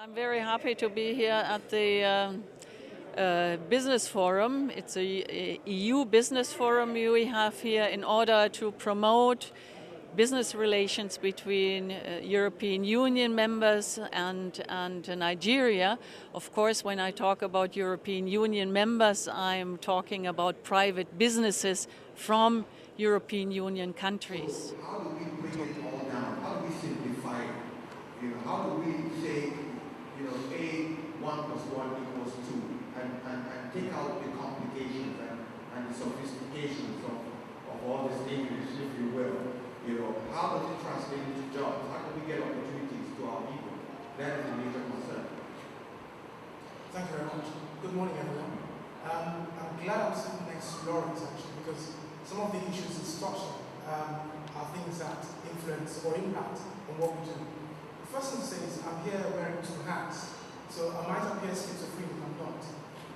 I'm very happy to be here at the business forum. It's a EU business forum we have here in order to promote business relations between European Union members and Nigeria. Of course, when I talk about European Union members, I'm talking about private businesses from European Union countries. How do we bring it all down? How do we simplify it? How do we say, A, 1 plus 1 equals 2, and take out the complications and the sophistications of all this English, if you will. How does it translate into jobs? How can we get opportunities to our people? That is a major concern. Thank you very much. Good morning, everyone. I'm glad I'm sitting next to Lawrence, actually, because some of the issues he's touched on are things that influence or impact on what we do. The first thing to say is I'm here wearing 2 hats, so I might appear schizophrenic, I'm not.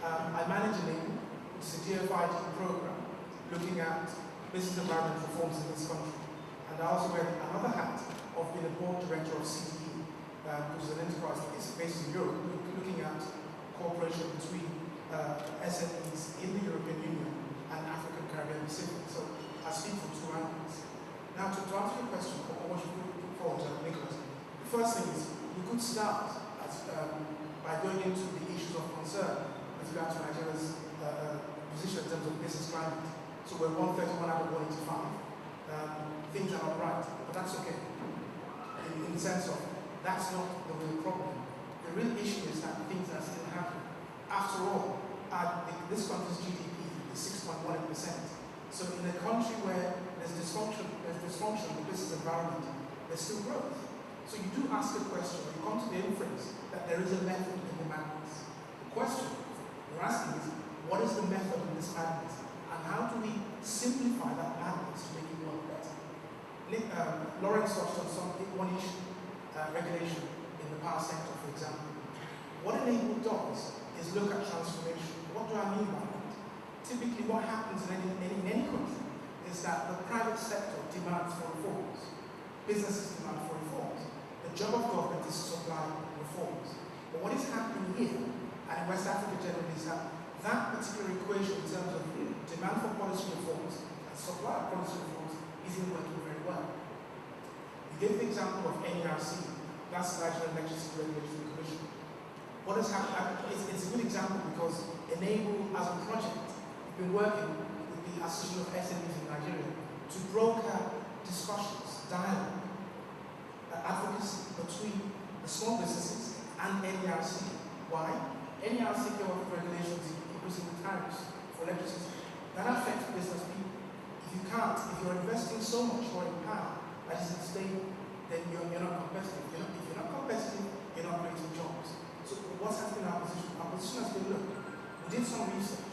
I manage an which is a DFID program looking at business environment reforms in this country. And I also wear another hat of being a board director of CDE, which is an enterprise that is based in Europe, looking at cooperation between SMEs in the European Union and African, Caribbean, Pacific. So I speak from 2 angles. Now, to answer your question, or what you put forward, Nicholas, the first thing is we could start by going into the issues of concern with regard to Nigeria's position in terms of business climate. So we're 131 out of 185. Things are not right, but that's okay. In the sense of that's not the real problem. The real issue is that things are still happening. After all, this country's GDP is 6.18%. So in a country where there's dysfunction in the business environment, there's still growth. So you do ask a question, and you come to the inference that there is a method in the madness. The question you're asking is, what is the method in this madness? And how do we simplify that madness to make it work better? Lawrence touched on one issue, regulation in the power sector, for example. What Enable does is look at transformation. What do I mean by that? Typically what happens in any country is that the private sector demands for reforms. Businesses demand for reforms. The job of government is to supply reforms. But what is happening here, and in West Africa generally, is that particular equation in terms of demand for policy reforms and supply of policy reforms isn't working very well. You gave the example of NERC, that's the Nigerian Electricity Regulatory Commission. What has happened, it's a good example because Enable as a project, we've been working with the Association of SMEs in Nigeria to broker discussions, dialogue, advocacy between the small businesses and NERC. Why? NERC came up with regulations increasing the tariffs for electricity. That affects business people. If you're investing so much more in power that isn't stable, then you're not competitive. If you're not competitive, you're not creating jobs. So what has been our position? Our position has been, look, we did some research,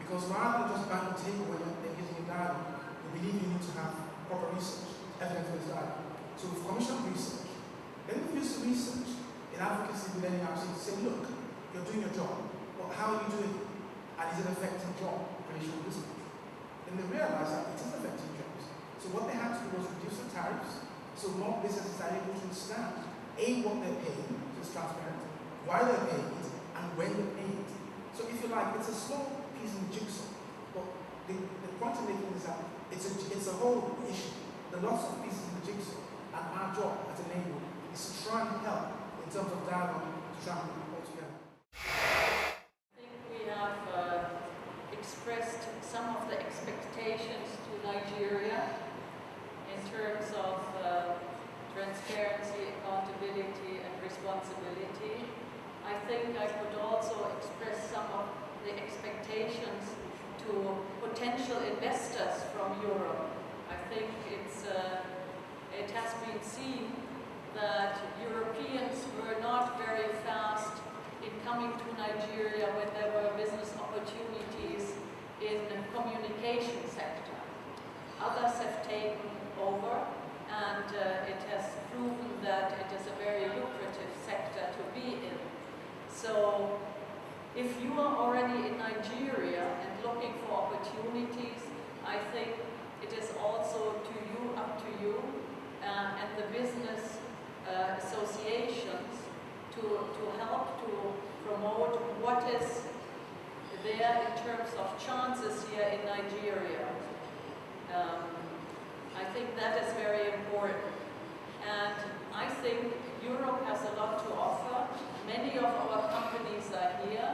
because rather than just bang the table when you're engaging in dialogue, we believe you need to have proper research, evidence-based dialogue. So we've commissioned research. Then we've used the research in advocacy with NERC to say, look, you're doing your job, but how are you doing it? And is it affecting job creation in this country? Then they realized that it is affecting jobs. So what they had to do was reduce the tariffs, so more businesses are able to understand, A, what they're paying, so it's transparent, why they're paying it, and when they're paying it. So if you like, it's a small piece in the jigsaw, but the point I'm making is that it's a whole issue. There are lots of pieces in the jigsaw, and our job as an Enable is to try and help in terms of dialogue to try and put it all together. I think we have expressed some of the expectations to Nigeria in terms of transparency, accountability, and responsibility. I think I could also express some of the expectations to potential investors from Europe. I think it has been seen that Europeans were not very fast in coming to Nigeria when there were business opportunities in the communication sector. Others have taken over, and it has proven that it is a very lucrative sector to be in. So if you are already in Nigeria and looking for opportunities, I think it is also up to you and the business associations to help help to promote what is there in terms of chances here in Nigeria. I think that is very important. And I think Europe has a lot to offer. Many of our companies are here.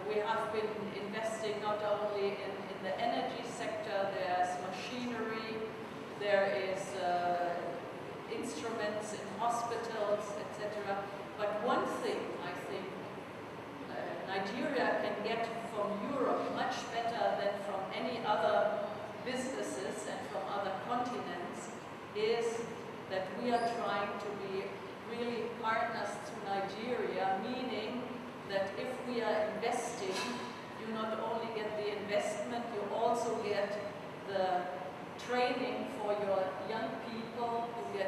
We have been investing not only in the energy sector, there's machinery, there is instruments in hospitals, etc. But one thing I think Nigeria can get from Europe much better than from any other businesses and from other continents is that we are trying to be really partners to Nigeria, meaning that if we are investing, you not only get the investment, you also get the training for your young people, you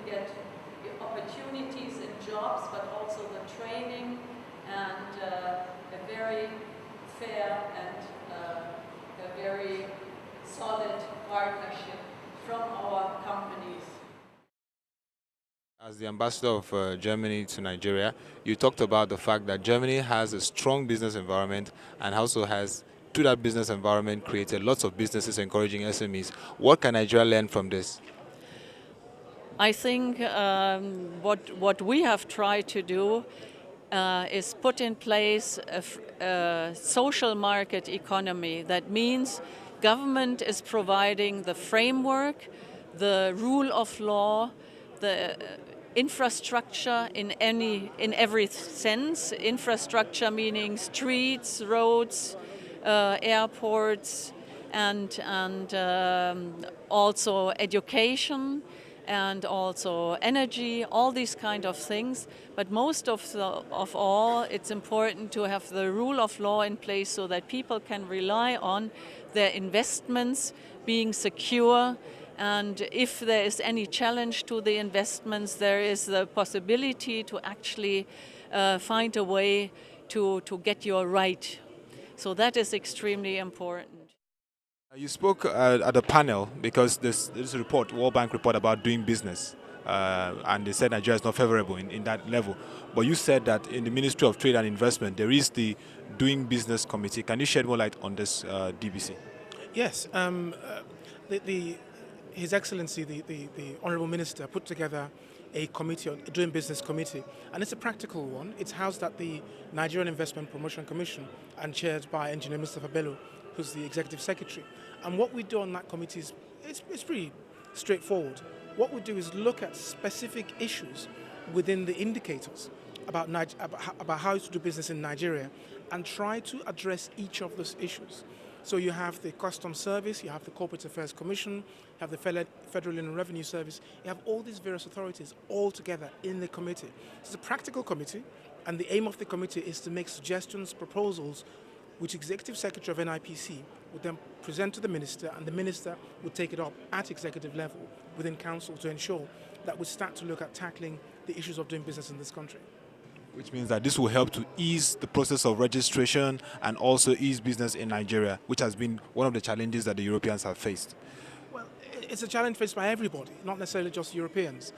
get the opportunities in jobs, but also the training and a very fair and a very solid partnership from our companies. As the ambassador of Germany to Nigeria, you talked about the fact that Germany has a strong business environment and also has, to that business environment, created lots of businesses encouraging SMEs. What can Nigeria learn from this? I think what we have tried to do is put in place a social market economy. That means government is providing the framework, the rule of law, the infrastructure in every sense. Infrastructure meaning streets, roads, airports, and also education, and also energy, all these kind of things. But most of all, it's important to have the rule of law in place so that people can rely on their investments being secure. And if there is any challenge to the investments, there is the possibility to actually find a way to get your right. So that is extremely important. You spoke at a panel because this report, World Bank report about doing business, and they said Nigeria is not favorable in that level. But you said that in the Ministry of Trade and Investment, there is the Doing Business Committee. Can you shed more light on this DBC? Yes. His Excellency, the Honourable Minister, put together a committee, a Doing Business Committee, and it's a practical one. It's housed at the Nigerian Investment Promotion Commission and chaired by Engineer Mr. Bello, who's the Executive Secretary. And what we do on that committee is it's pretty straightforward. What we do is look at specific issues within the indicators about how to do business in Nigeria and try to address each of those issues. So you have the Customs Service, you have the Corporate Affairs Commission, you have the Federal Inland Revenue Service, you have all these various authorities all together in the committee. It's a practical committee, and the aim of the committee is to make suggestions, proposals, which Executive Secretary of NIPC would then present to the Minister, and the Minister would take it up at executive level within Council to ensure that we start to look at tackling the issues of doing business in this country. Which means that this will help to ease the process of registration and also ease business in Nigeria, which has been one of the challenges that the Europeans have faced. Well, it's a challenge faced by everybody, not necessarily just Europeans.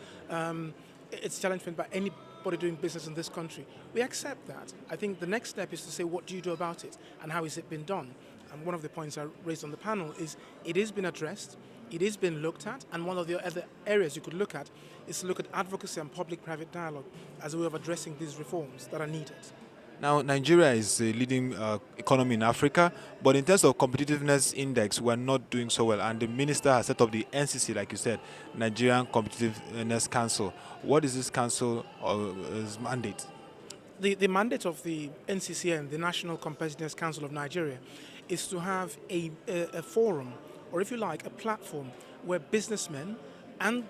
It's a challenge faced by anybody doing business in this country. We accept that. I think the next step is to say, what do you do about it and how is it been done? And one of the points I raised on the panel is it has been addressed, it has been looked at, and one of the other areas you could look at is to look at advocacy and public-private dialogue as a way of addressing these reforms that are needed. Now, Nigeria is a leading economy in Africa, but in terms of competitiveness index, we're not doing so well. And the minister has set up the NCC, like you said, Nigerian Competitiveness Council. What is this council's mandate? The mandate of the NCCN, the National Competitiveness Council of Nigeria, is to have a forum, or if you like, a platform where businessmen and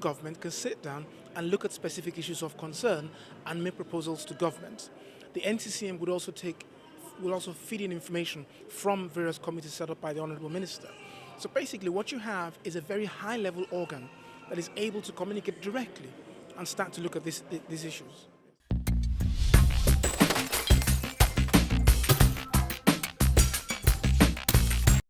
government can sit down and look at specific issues of concern and make proposals to government. The NCCM will also feed in information from various committees set up by the Honourable Minister. So basically what you have is a very high-level organ that is able to communicate directly and start to look at these issues.